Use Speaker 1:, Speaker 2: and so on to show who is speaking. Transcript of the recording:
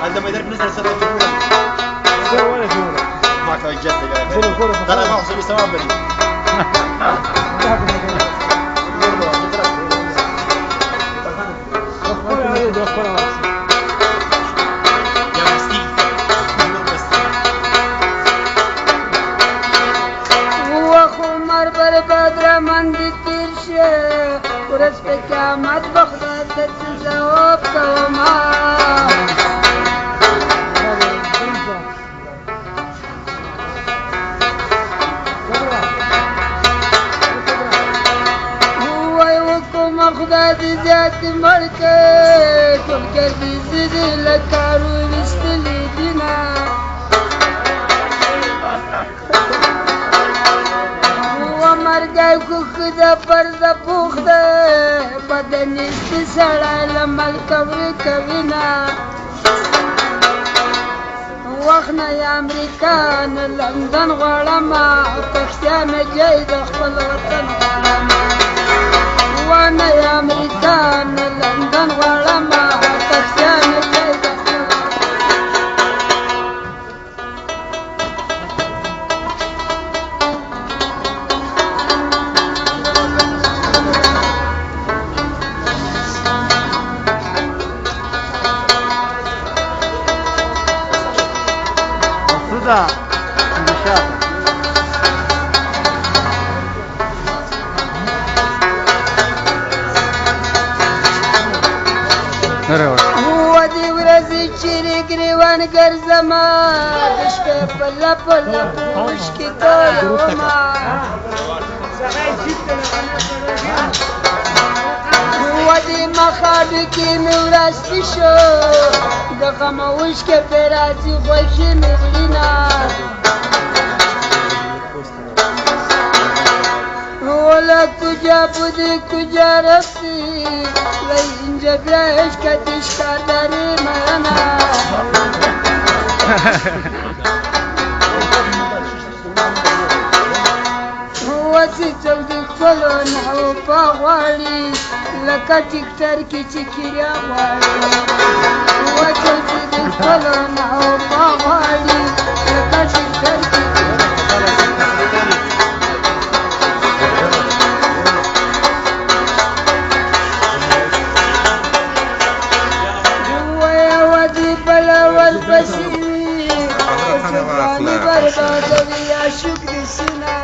Speaker 1: هذا ما يدرك نزل سنة معك الجد قال ما أحسن بسوام بني
Speaker 2: بدر من تیر شه ورځ په قیامت به خدای ته ځواب کومه وای وکومه خدای دې زیات مړ کړي ټول ګردې زه له کارو ویستلي دینه مرګای کوخ د پرده پوخ ده بدن است سړی له ملکه ورکوینه وخت نه یې امریکا نه لندن غواړمه پښتیا مې جای د خپل وطن غواړمه ونه یې امریکا نه لندن غواړمه پښتیا مې جای د
Speaker 3: Да, десятка.
Speaker 2: ودې ورځې چیرې ګریوان ګرځمه د شپې په لپو لپو اوښکې تویومه ودې مخاډو کې مې وراستی شو د غمه اوښکې پرې راځي خوښي مې وړینه ولا کجا بودی کجا رفتی و اینجا بیا عشق تشکر داری مانا وسی چودی کلو نحو پا غواړي لکه ټیکټر کې چې کریا غواړي وسی چودی کلو نحو پا غواړي لکه ټیکټر کې بلول بسیوی سبحانی بربادوی یا شکر سینا